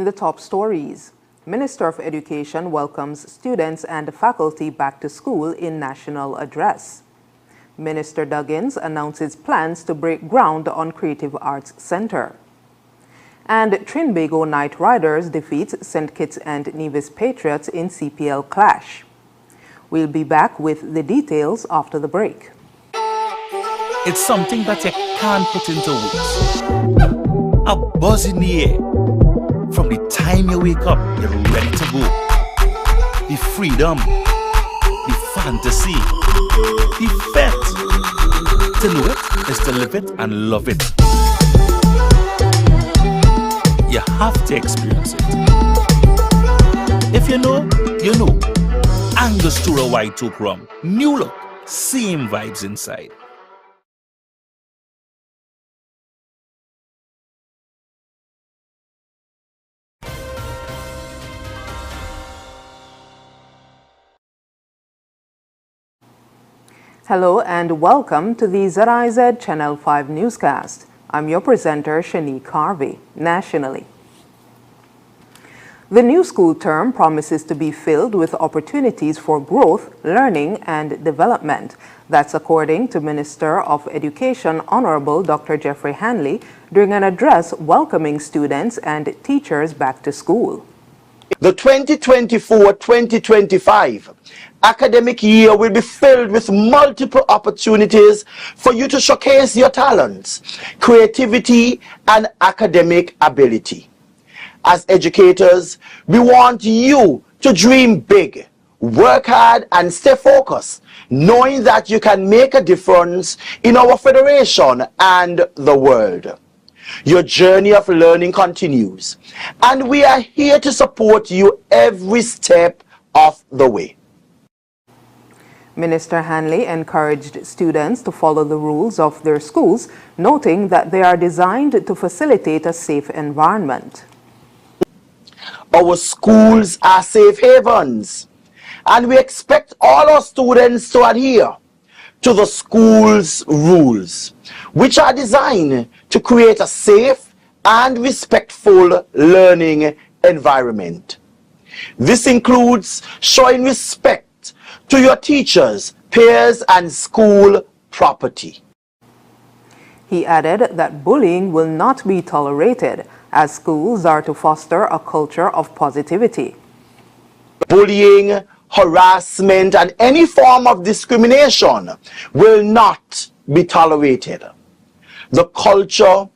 In the top stories, Minister of Education welcomes students and faculty back to school in national address. Minister Duggins announces plans to break ground on Creative Arts Center. And Trinbago Knight Riders defeats St. Kitts and Nevis Patriots in CPL clash. We'll be back with the details after the break. It's something that you can't put into words. A buzz in the air. From the time you wake up, you're ready to go. The freedom, the fantasy, the fete. To know it is to live it and love it. You have to experience it. If you know, you know. Angostura White Oak Rum. New look, same vibes inside. Hello and welcome to the ZIZ Channel 5 newscast. I'm your presenter, Shanique Harvey, nationally. The new school term promises to be filled with opportunities for growth, learning, and development. That's according to Minister of Education, Honorable Dr. Jeffrey Hanley, during an address welcoming students and teachers back to school. The 2024-2025 academic year will be filled with multiple opportunities for you to showcase your talents, creativity, and academic ability. As educators, we want you to dream big, work hard, and stay focused, knowing that you can make a difference in our federation and the world. Your journey of learning continues, and we are here to support you every step of the way. Minister Hanley encouraged students to follow the rules of their schools, noting that they are designed to facilitate a safe environment. Our schools are safe havens, and we expect all our students to adhere to the school's rules, which are designed to create a safe and respectful learning environment. This includes showing respect to your teachers, peers, and school property. He added that bullying will not be tolerated, as schools are to foster a culture of positivity. Bullying, harassment, and any form of discrimination will not be tolerated. The culture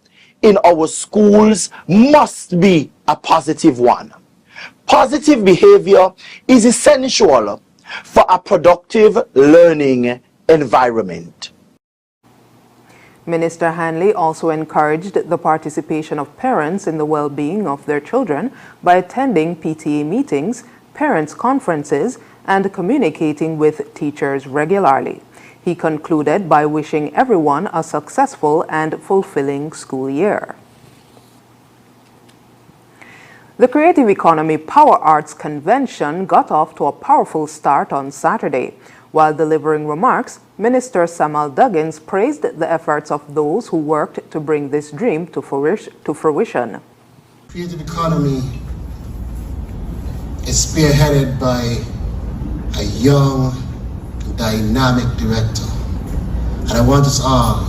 in our schools must be a positive one. Positive behavior is essential for a productive learning environment. Minister Hanley also encouraged the participation of parents in the well-being of their children by attending PTA meetings, parents' conferences, and communicating with teachers regularly. He concluded by wishing everyone a successful and fulfilling school year. The Creative Economy Power Arts Convention got off to a powerful start on Saturday. While delivering remarks, Minister Samuel Duggins praised the efforts of those who worked to bring this dream to fruition. Creative Economy is spearheaded by a young, dynamic director. And I want us all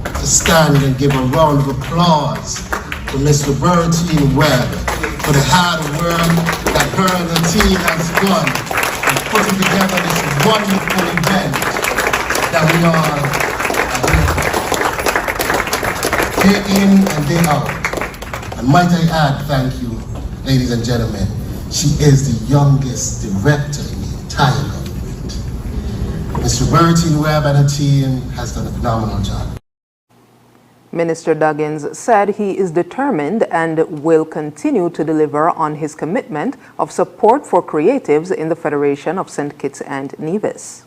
to stand and give a round of applause to Ms. Robertine Webb for the hard work that her and the team has done in putting together this wonderful event that we all are here day in and day out. And might I add, thank you, ladies and gentlemen, she is the youngest director in the entire government. Ms. Robertine Webb and her team has done a phenomenal job. Minister Duggins said he is determined and will continue to deliver on his commitment of support for creatives in the Federation of St. Kitts and Nevis.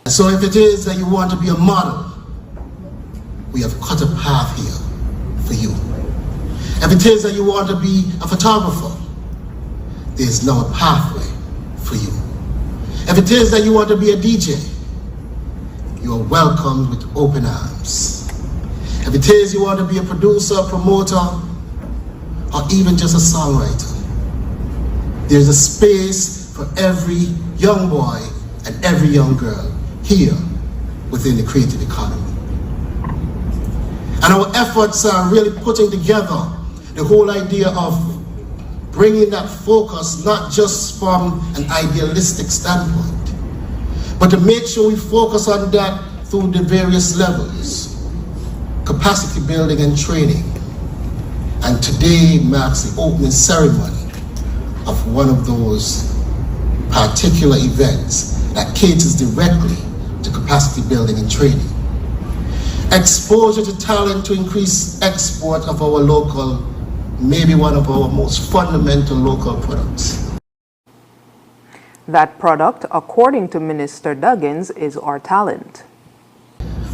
So if it is that you want to be a model, we have cut a path here for you. If it is that you want to be a photographer, there's now a pathway for you. If it is that you want to be a DJ, you are welcomed with open arms. If it is you want to be a producer, promoter, or even just a songwriter. There's a space for every young boy and every young girl here within the creative economy. And our efforts are really putting together the whole idea of bringing that focus not just from an idealistic standpoint, but to make sure we focus on that through the various levels, capacity building and training. And today marks the opening ceremony of one of those particular events that caters directly to capacity building and training. Exposure to talent to increase export of our local, maybe one of our most fundamental local products. That product, according to Minister Duggins, is our talent.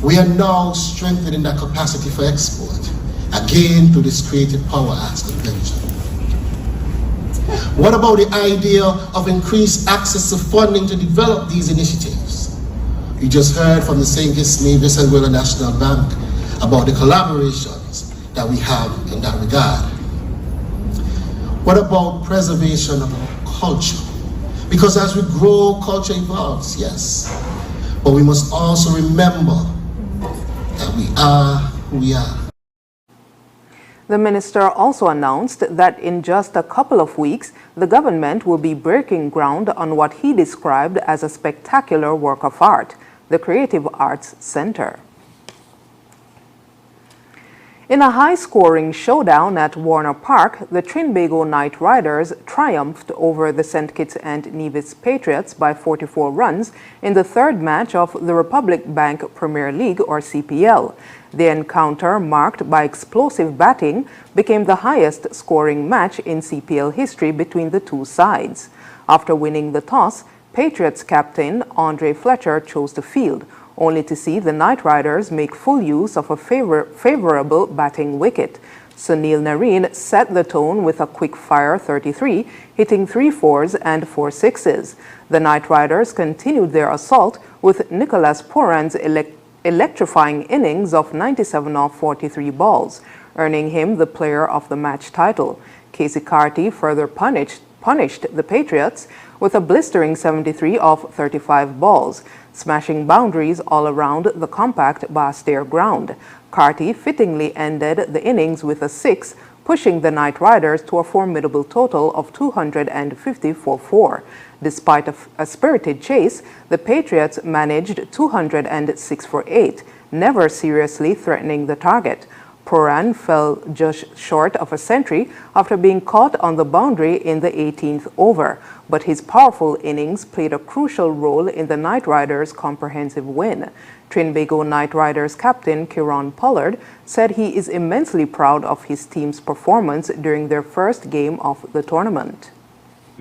We are now strengthening that capacity for export, again through this Creative Power Arts Convention. What about the idea of increased access to funding to develop these initiatives? You just heard from the St. Kitts Nevis and Willow National Bank about the collaborations that we have in that regard. What about preservation of our culture? Because as we grow, culture evolves, yes. But we must also remember that we are who we are. The minister also announced that in just a couple of weeks, the government will be breaking ground on what he described as a spectacular work of art, the Creative Arts Center. In a high-scoring showdown at Warner Park, the Trinbago Knight Riders triumphed over the St. Kitts and Nevis Patriots by 44 runs in the third match of the Republic Bank Premier League, or CPL. The encounter, marked by explosive batting, became the highest-scoring match in CPL history between the two sides. After winning the toss, Patriots captain Andre Fletcher chose to field, only to see the Knight Riders make full use of a favorable batting wicket. Sunil Nareen set the tone with a quick-fire 33, hitting 3 fours and 4 sixes. The Knight Riders continued their assault with Nicholas Pooran's electrifying innings of 97 off 43 balls, earning him the player of the match title. Casey Carty further punished the Patriots with a blistering 73 off 35 balls, smashing boundaries all around the compact Bastair ground. Carty fittingly ended the innings with a 6, pushing the Knight Riders to a formidable total of 250 for 4. Despite a spirited chase, the Patriots managed 206 for 8, never seriously threatening the target. Pooran fell just short of a century after being caught on the boundary in the 18th over, but his powerful innings played a crucial role in the Knight Riders' comprehensive win. Trinbago Knight Riders captain Kieron Pollard said he is immensely proud of his team's performance during their first game of the tournament.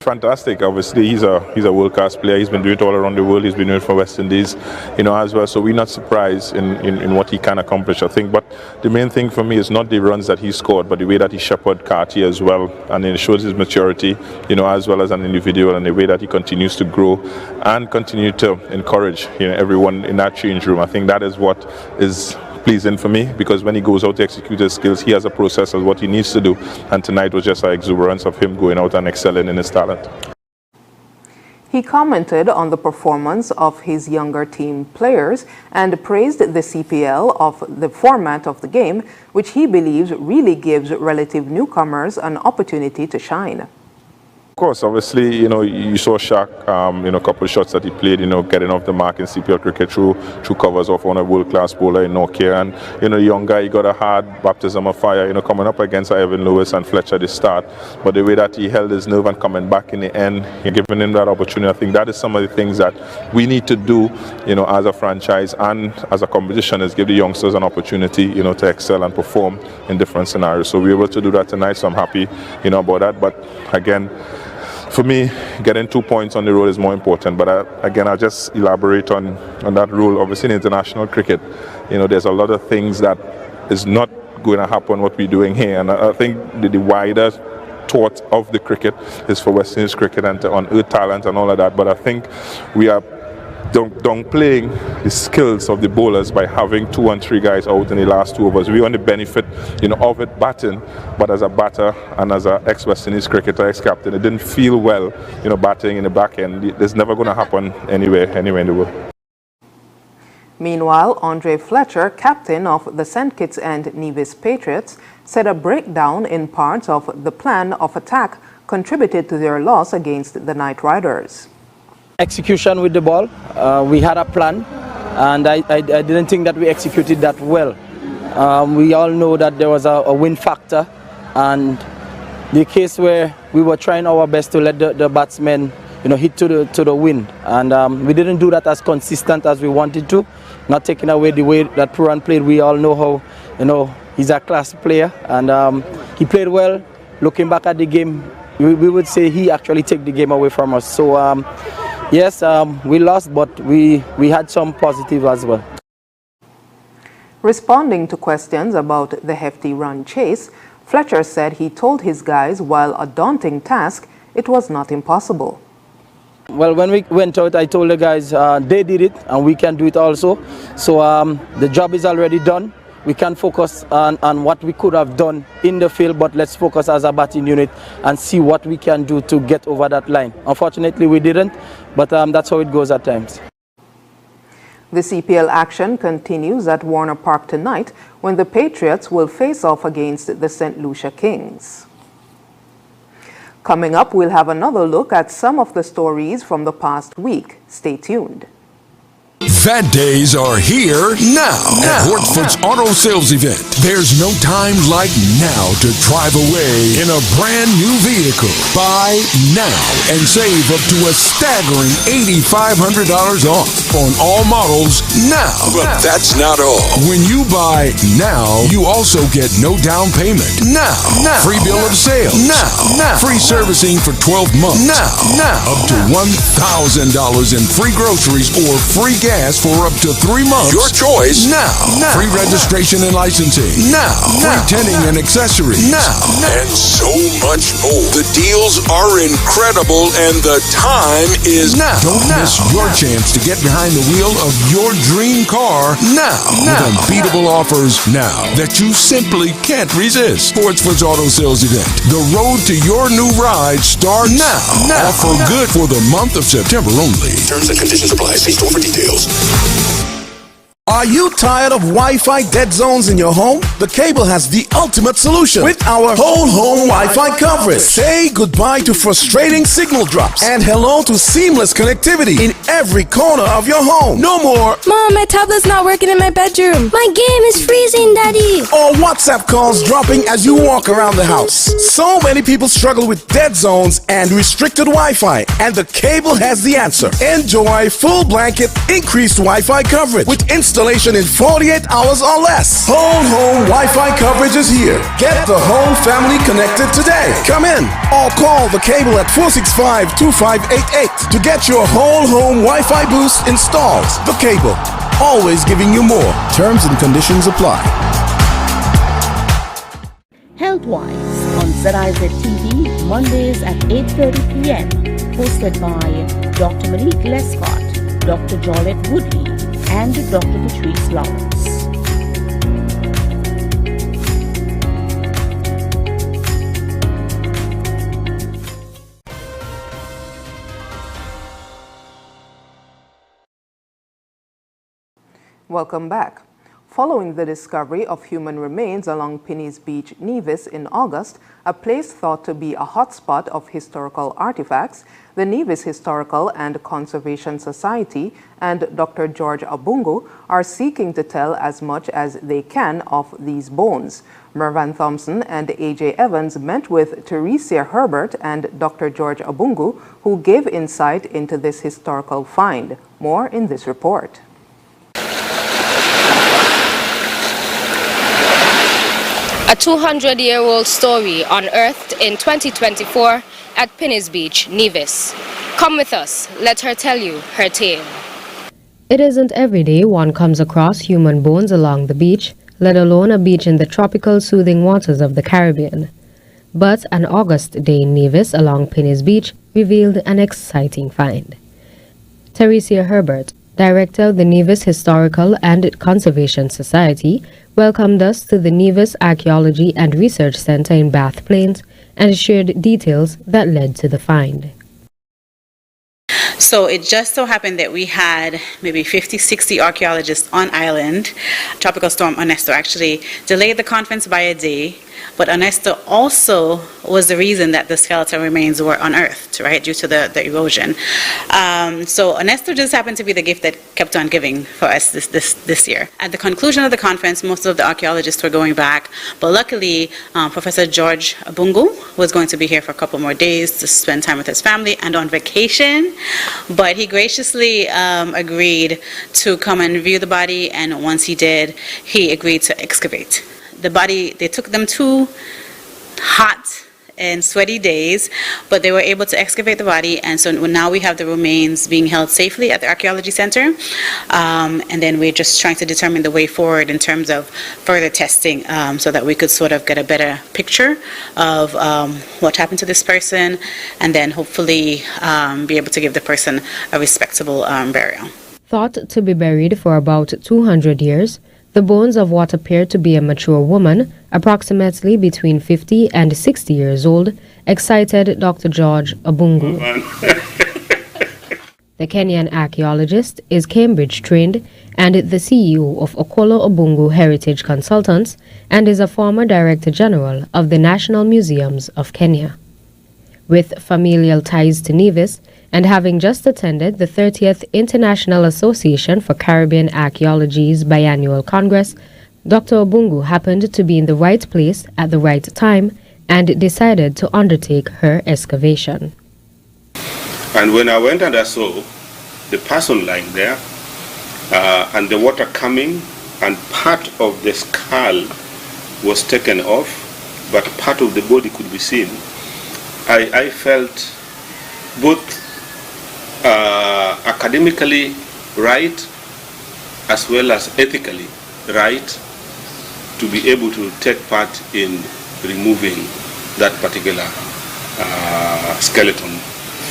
Fantastic. Obviously, he's a world-class player. He's been doing it all around the world. He's been doing it for West Indies, as well. So we're not surprised in what he can accomplish, I think. But the main thing for me is not the runs that he scored, but the way that he shepherded Carty as well, and it shows his maturity, as well as an individual, and the way that he continues to grow and continue to encourage, everyone in that change room. I think that is what is pleasing for me, because when he goes out to execute his skills, he has a process of what he needs to do, and tonight was just an exuberance of him going out and excelling in his talent. He commented on the performance of his younger team players and praised the CPL of the format of the game, which he believes really gives relative newcomers an opportunity to shine. Of course, obviously, you saw Shaq, a couple of shots that he played, getting off the mark in CPL cricket through covers off on a world-class bowler in Nokia. And, the young guy, he got a hard baptism of fire, coming up against Ivan Lewis and Fletcher at the start. But the way that he held his nerve and coming back in the end, giving him that opportunity, I think that is some of the things that we need to do, as a franchise and as a competition, is give the youngsters an opportunity, to excel and perform in different scenarios. So we were able to do that tonight, so I'm happy, about that. But again, for me, getting 2 points on the road is more important. But I'll just elaborate on that rule. Obviously, in international cricket, there's a lot of things that is not going to happen what we're doing here. And I think the wider thought of the cricket is for West Indies cricket and to unearth talent and all of that. But I think we are downplaying the skills of the bowlers by having 2 and 3 guys out in the last 2 overs. We want the benefit, of it batting, but as a batter and as an ex-West Indies cricketer, ex-captain, it didn't feel well, batting in the back end. It's never going to happen anywhere in the world. Meanwhile, Andre Fletcher, captain of the St. Kitts and Nevis Patriots, said a breakdown in parts of the plan of attack contributed to their loss against the Knight Riders. Execution with the ball, we had a plan, and I didn't think that we executed that well. We all know that there was a win factor, and the case where we were trying our best to let the batsmen hit to the wind, and we didn't do that as consistent as we wanted to. Not taking away the way that Puran played. We all know how he's a class player, and he played well. Looking back at the game, we would say he actually took the game away from us. So yes, we lost, but we had some positive as well. Responding to questions about the hefty run chase, Fletcher said he told his guys while a daunting task, it was not impossible. Well, when we went out, I told the guys they did it and we can do it also. So the job is already done. We can focus on what we could have done in the field, but let's focus as a batting unit and see what we can do to get over that line. Unfortunately, we didn't, but that's how it goes at times. The CPL action continues at Warner Park tonight when the Patriots will face off against the St. Lucia Kings. Coming up, we'll have another look at some of the stories from the past week. Stay tuned. Fat days are here now at Hortford's Auto Sales Event. There's no time like now to drive away in a brand new vehicle. Buy now and save up to a staggering $8,500 off on all models now. But that's not all. When you buy now, you also get no down payment. Now. Free bill of sale. Now. Free servicing for 12 months. Now. Up to $1,000 in free groceries or free gas for up to 3 months. Your choice. Now. Free registration and licensing. Now. Free tinting and accessories. Now. And so much more. The deals are incredible and the time is now. Don't miss your chance to get behind the wheel of your dream car now. With unbeatable offers now that you simply can't resist. Sportsford's Auto Sales Event. The road to your new ride starts now. Offer good for the month of September only. Terms and conditions apply. See store for details. Are you tired of Wi-Fi dead zones in your home? The Cable has the ultimate solution with our whole home Wi-Fi coverage. Say goodbye to frustrating signal drops and hello to seamless connectivity in every corner of your home. No more Mom, my tablet's not working in my bedroom. My game is freezing, Daddy. or WhatsApp calls dropping as you walk around the house. So many people struggle with dead zones and restricted Wi-Fi, and the Cable has the answer. Enjoy full blanket increased Wi-Fi coverage with installation in 48 hours or less. Whole home Wi-Fi coverage is here. Get the whole family connected today. Come in or call the Cable at 465-2588 to get your whole home Wi-Fi boost installed. The Cable, always giving you more. Terms and conditions apply. Health-wise on ZIZ TV, Mondays at 8:30 p.m. Hosted by Dr. Malik Lescott, Dr. Jolette Woodley, and Dr. Patrice Lawrence. Welcome back. Following the discovery of human remains along Piney's Beach, Nevis in August, a place thought to be a hotspot of historical artifacts, the Nevis Historical and Conservation Society and Dr. George Abungu are seeking to tell as much as they can of these bones. Mervan Thompson and A.J. Evans met with Teresia Herbert and Dr. George Abungu, who gave insight into this historical find. More in this report. A 200-year-old story unearthed in 2024 at Piney's Beach, Nevis. Come with us, let her tell you her tale. It isn't every day one comes across human bones along the beach, let alone a beach in the tropical soothing waters of the Caribbean. But an August day in Nevis along Piney's Beach revealed an exciting find. Teresia Herbert, Director of the Nevis Historical and Conservation Society, welcomed us to the Nevis Archaeology and Research Center in Bath Plains and shared details that led to the find. So it just so happened that we had maybe 50, 60 archaeologists on island. Tropical storm Ernesto actually delayed the conference by a day, but Ernesto also was the reason that the skeletal remains were unearthed, right, due to the erosion. So Ernesto just happened to be the gift that kept on giving for us this year. At the conclusion of the conference, most of the archaeologists were going back, but luckily Professor George Abungu was going to be here for a couple more days to spend time with his family and on vacation, but he graciously agreed to come and view the body, and once he did, he agreed to excavate. The body, they took them 2 hot and sweaty days, but they were able to excavate the body, and so now we have the remains being held safely at the Archaeology Center, and then we're just trying to determine the way forward in terms of further testing so that we could sort of get a better picture of what happened to this person, and then hopefully be able to give the person a respectable burial. Thought to be buried for about 200 years, the bones of what appeared to be a mature woman, approximately between 50 and 60 years old, excited Dr. George Abungu. The Kenyan archaeologist is Cambridge-trained and the CEO of Okolo Abungu Heritage Consultants and is a former Director General of the National Museums of Kenya. With familial ties to Nevis, and having just attended the 30th International Association for Caribbean Archaeology's biannual Congress, Dr. Abungu happened to be in the right place at the right time and decided to undertake her excavation. And when I went and I saw the person lying there, and the water coming, and part of the skull was taken off, but part of the body could be seen, I felt both academically right as well as ethically right to be able to take part in removing that particular skeleton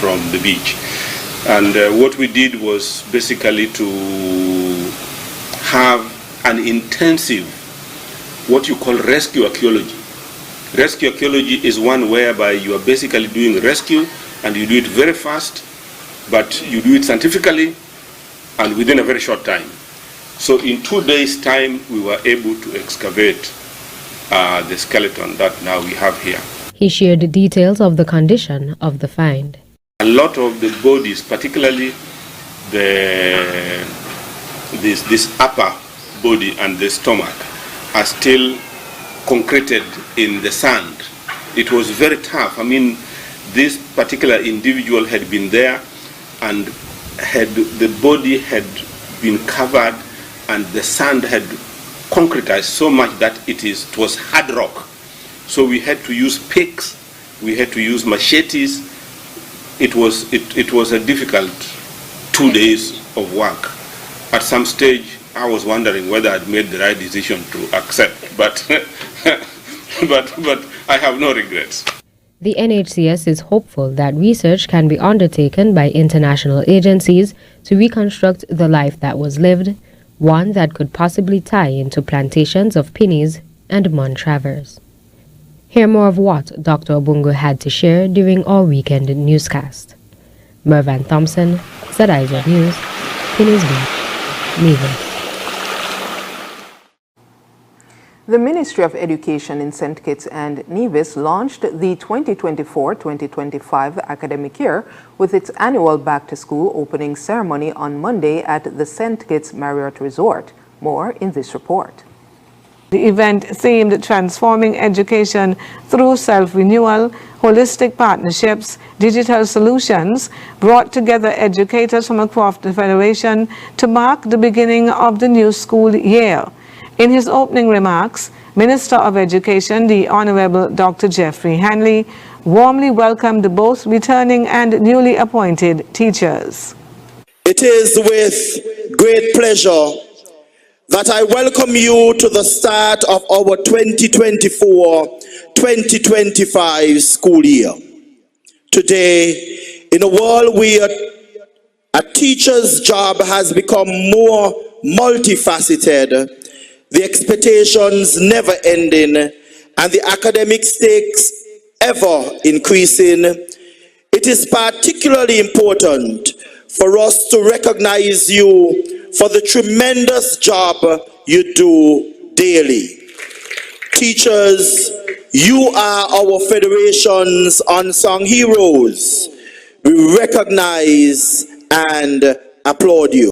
from the beach. And what we did was basically to have an intensive, what you call rescue archaeology. Rescue archaeology is one whereby you are basically doing rescue, and you do it very fast, but you do it scientifically and within a very short time. So in 2 days' time, we were able to excavate the skeleton that now we have here. He shared details of the condition of the find. A lot of the bodies, particularly this upper body and the stomach, are still concreted in the sand. It was very tough. I mean, this particular individual had been there, and the body had been covered, and the sand had concretized so much that it was hard rock. So we had to use picks, we had to use machetes. It was a difficult 2 days of work. At some stage, I was wondering whether I'd made the right decision to accept, but but I have no regrets. The NHCS is hopeful that research can be undertaken by international agencies to reconstruct the life that was lived, one that could possibly tie into plantations of pinnies and montravers. Hear more of what Dr. Abungu had to share during our weekend newscast. Mervan Thompson, ZIZ News, Pinnies Beach, Nevis. The Ministry of Education in St. Kitts and Nevis launched the 2024-2025 academic year with its annual back-to-school opening ceremony on Monday at the St. Kitts Marriott Resort. More in this report. The event themed Transforming Education Through Self-Renewal, Holistic Partnerships, Digital Solutions brought together educators from across the Federation to mark the beginning of the new school year. In his opening remarks, Minister of Education, the Honorable Dr. Jeffrey Hanley, warmly welcomed both returning and newly appointed teachers. It is with great pleasure that I welcome you to the start of our 2024-2025 school year. Today, in a world where A teacher's job has become more multifaceted, the expectations never ending, and the academic stakes ever increasing. It is particularly important for us to recognize you for the tremendous job you do daily. Teachers, you are our Federation's unsung heroes. We recognize and applaud you.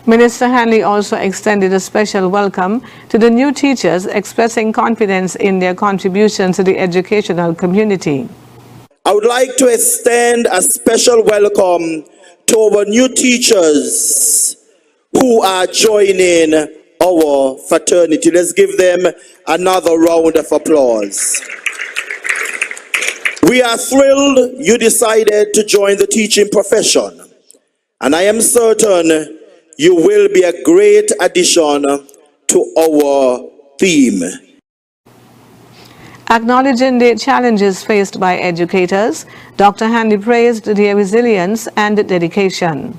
Minister Hanley also extended a special welcome to the new teachers, expressing confidence in their contribution to the educational community. I would like to extend a special welcome to our new teachers who are joining our fraternity. Let's give them another round of applause. We are thrilled you decided to join the teaching profession, and I am certain you will be a great addition to our theme. Acknowledging the challenges faced by educators, Dr. Hanley praised their resilience and dedication.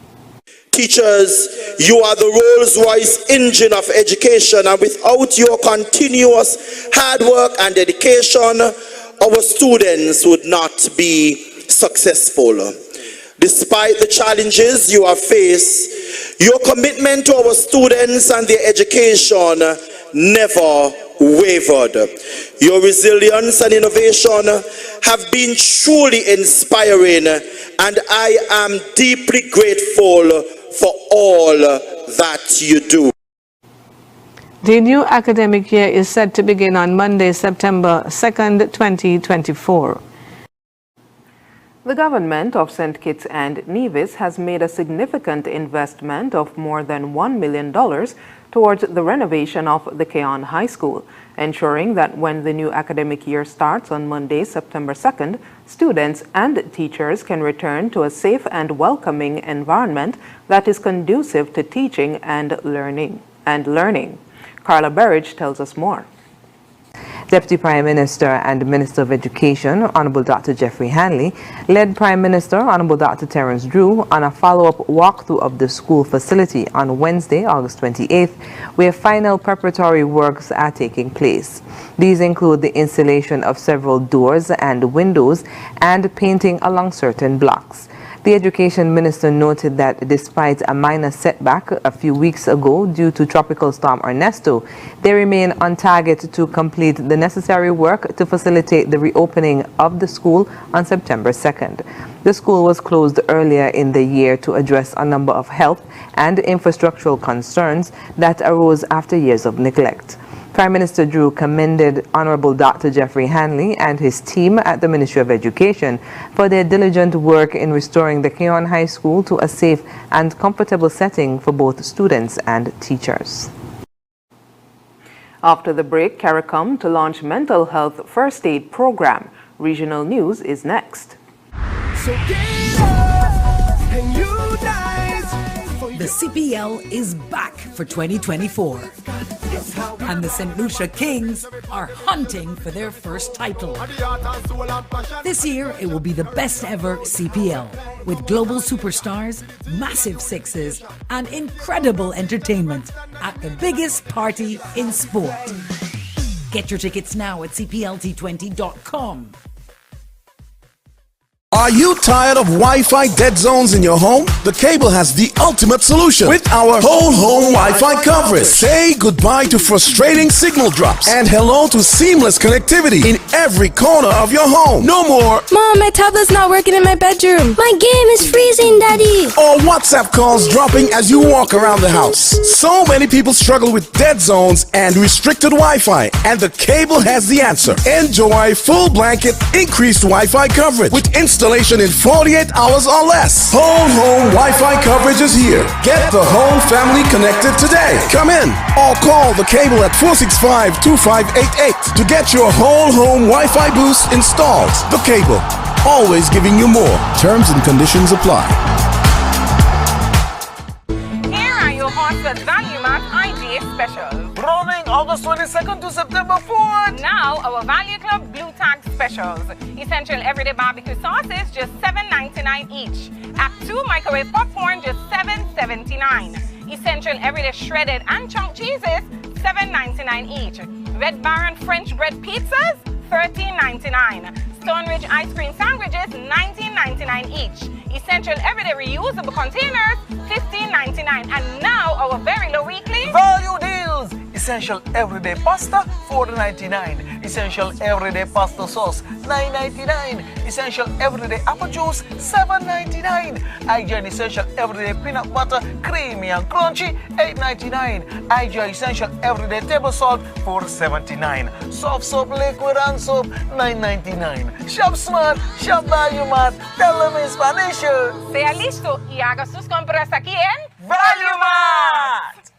Teachers, you are the Rolls-Royce engine of education, and without your continuous hard work and dedication, our students would not be successful. Despite the challenges you have faced, your commitment to our students and their education never wavered. Your resilience and innovation have been truly inspiring, and I am deeply grateful for all that you do. The new academic year is set to begin on Monday, September 2nd, 2024. The government of St. Kitts and Nevis has made a significant investment of more than $1 million towards the renovation of the Keon High School, ensuring that when the new academic year starts on Monday, September 2nd, students and teachers can return to a safe and welcoming environment that is conducive to teaching and learning. Carla Berridge tells us more. Deputy Prime Minister and Minister of Education, Honorable Dr. Jeffrey Hanley, led Prime Minister, Honorable Dr. Terence Drew, on a follow-up walkthrough of the school facility on Wednesday, August 28th, where final preparatory works are taking place. These include the installation of several doors and windows and painting along certain blocks. The Education Minister noted that despite a minor setback a few weeks ago due to Tropical Storm Ernesto, they remain on target to complete the necessary work to facilitate the reopening of the school on September 2nd. The school was closed earlier in the year to address a number of health and infrastructural concerns that arose after years of neglect. Prime Minister Drew commended Honorable Dr. Jeffrey Hanley and his team at the Ministry of Education for their diligent work in restoring the Keon High School to a safe and comfortable setting for both students and teachers. After the break, CARICOM to launch mental health first aid program. Regional News is next. So get up and unite. The CPL is back for 2024. And the St. Lucia Kings are hunting for their first title. This year, it will be the best ever CPL, with global superstars, massive sixes, and incredible entertainment at the biggest party in sport. Get your tickets now at cplt20.com. Are you tired of Wi-Fi dead zones in your home? The Cable has the ultimate solution with our whole home Wi-Fi coverage. Say goodbye to frustrating signal drops and hello to seamless connectivity in every corner of your home. No more Mom, my tablet's not working in my bedroom. My game is freezing, Daddy. or WhatsApp calls dropping as you walk around the house. So many people struggle with dead zones and restricted Wi-Fi, and the Cable has the answer. Enjoy full blanket increased Wi-Fi coverage with installation in 48 hours or less. Whole home Wi-Fi coverage is here. Get the whole family connected today. Come in or call the Cable at 465-2588 to get your whole home Wi-Fi boost installed. The Cable, always giving you more. Terms and conditions apply. Here are your Mossford Value Mart IGA special. Running August 22nd to September 4th. Now, our Value Club Blue Tag specials. Essential everyday barbecue sauces, just $7.99 each. Act 2 microwave popcorn, just $7.79. Essential everyday shredded and chunk cheeses, $7.99 each. Red Baron French bread pizzas, $13.99. Stone Ridge ice cream sandwiches, $19.99 each. Essential everyday reusable containers, $15.99. And now our very low weekly value deals. Essential everyday pasta, $4.99. Essential everyday pasta sauce, $9.99. Essential everyday apple juice, $7.99. IGN Essential everyday peanut butter, creamy and crunchy, $8.99. IGN Essential everyday table salt, $4.79. Soft soap, liquid and soap, $9.99. Shop smart, shop value mart. Tell them in Spanish. Sea listo y haga sus compras aquí en Value Mart.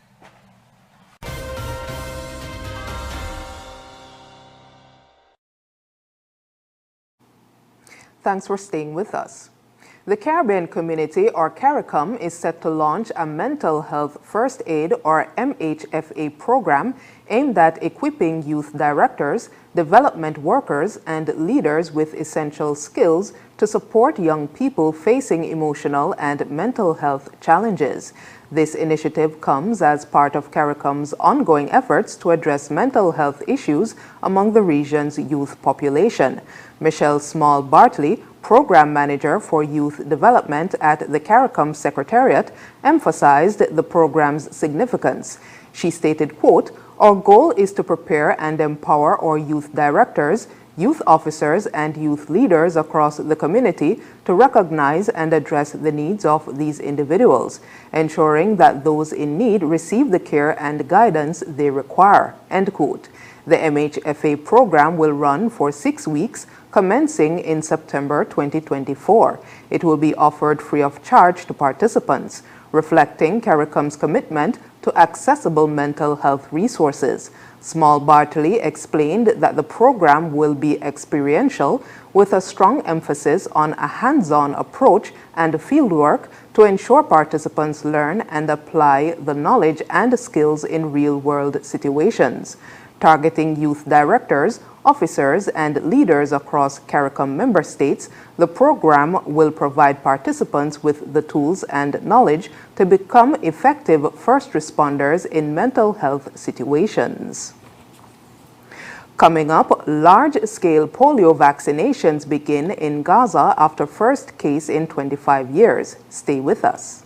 Thanks for staying with us. The Caribbean Community, or CARICOM, is set to launch a mental health first aid, or MHFA, program aimed at equipping youth directors, development workers, and leaders with essential skills to support young people facing emotional and mental health challenges. This initiative comes as part of CARICOM's ongoing efforts to address mental health issues among the region's youth population. Michelle Small-Bartley, Program Manager for Youth Development at the CARICOM Secretariat, emphasized the program's significance. She stated, quote, "Our goal is to prepare and empower our youth directors, youth officers, and youth leaders across the community to recognize and address the needs of these individuals, ensuring that those in need receive the care and guidance they require," end quote. The MHFA program will run for 6 weeks, commencing in September 2024. It will be offered free of charge to participants, reflecting CARICOM's commitment to accessible mental health resources. Small-Bartley explained that the program will be experiential, with a strong emphasis on a hands-on approach and fieldwork to ensure participants learn and apply the knowledge and skills in real-world situations. Targeting youth directors, officers, and leaders across CARICOM member states, the program will provide participants with the tools and knowledge to become effective first responders in mental health situations. Coming up, large-scale polio vaccinations begin in Gaza after first case in 25 years. Stay with us.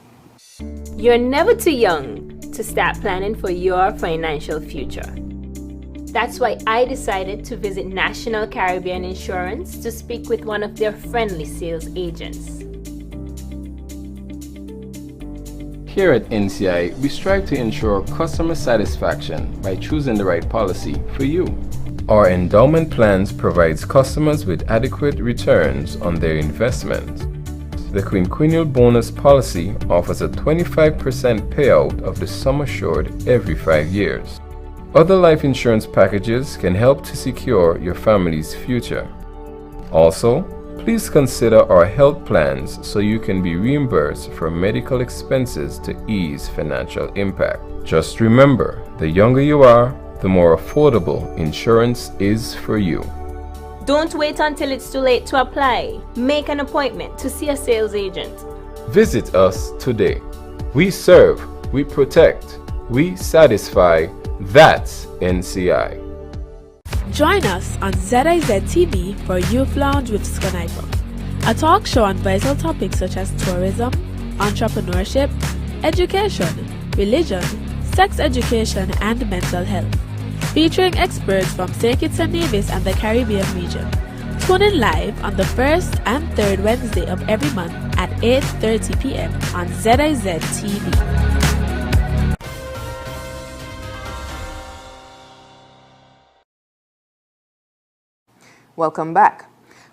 You're never too young to start planning for your financial future. That's why I decided to visit National Caribbean Insurance to speak with one of their friendly sales agents. Here at NCI, we strive to ensure customer satisfaction by choosing the right policy for you. Our endowment plans provides customers with adequate returns on their investment. The quinquennial bonus policy offers a 25% payout of the sum assured every 5 years. Other life insurance packages can help to secure your family's future. Also, please consider our health plans so you can be reimbursed for medical expenses to ease financial impact. Just remember, the younger you are, the more affordable insurance is for you. Don't wait until it's too late to apply. Make an appointment to see a sales agent. Visit us today. We serve, we protect, we satisfy. That's NCI. Join us on ZIZ TV for Youth Lounge with Skanipa, a talk show on vital topics such as tourism, entrepreneurship, education, religion, sex education, and mental health, featuring experts from St. Kitts and Nevis and the Caribbean region. Tune in live on the first and third Wednesday of every month at 8:30 p.m. on ZIZ TV. Welcome back.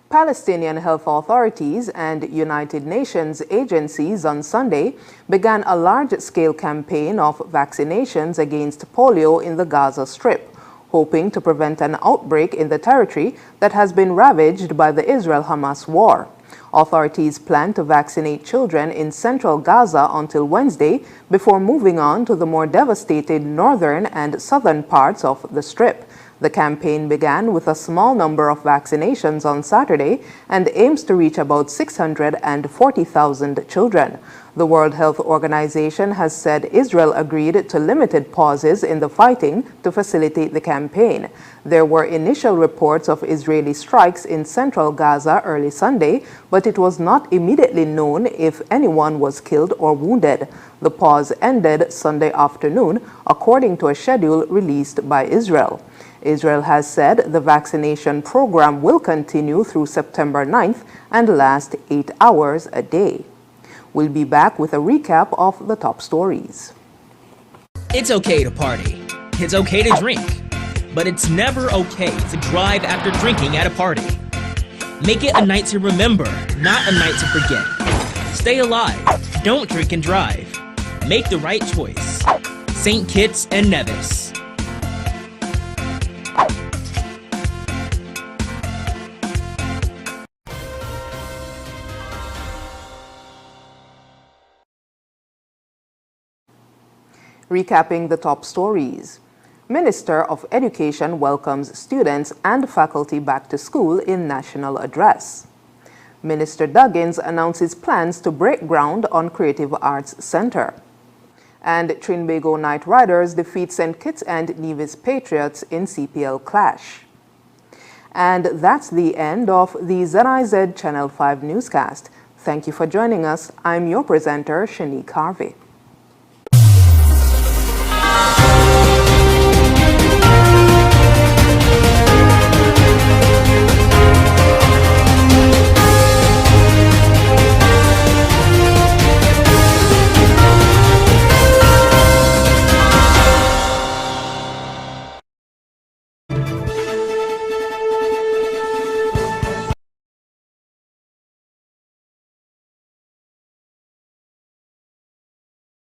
Palestinian health authorities and United Nations agencies on Sunday began a large-scale campaign of vaccinations against polio in the Gaza Strip, hoping to prevent an outbreak in the territory that has been ravaged by the Israel-Hamas war. Authorities plan to vaccinate children in central Gaza until Wednesday before moving on to the more devastated northern and southern parts of the Strip. The campaign began with a small number of vaccinations on Saturday and aims to reach about 640,000 children. The World Health Organization has said Israel agreed to limited pauses in the fighting to facilitate the campaign. There were initial reports of Israeli strikes in central Gaza early Sunday, but it was not immediately known if anyone was killed or wounded. The pause ended Sunday afternoon, according to a schedule released by Israel. Israel has said the vaccination program will continue through September 9th and last 8 hours a day. We'll be back with a recap of the top stories. It's okay to party. It's okay to drink. But it's never okay to drive after drinking at a party. Make it a night to remember, not a night to forget. Stay alive. Don't drink and drive. Make the right choice. St. Kitts and Nevis. Recapping the top stories. Minister of Education welcomes students and faculty back to school in national address. Minister Duggins announces plans to break ground on Creative Arts Center. And Trinbago Knight Riders defeat St. Kitts and Nevis Patriots in CPL clash. And that's the end of the ZIZ Channel 5 newscast. Thank you for joining us. I'm your presenter, Shanique Harvey.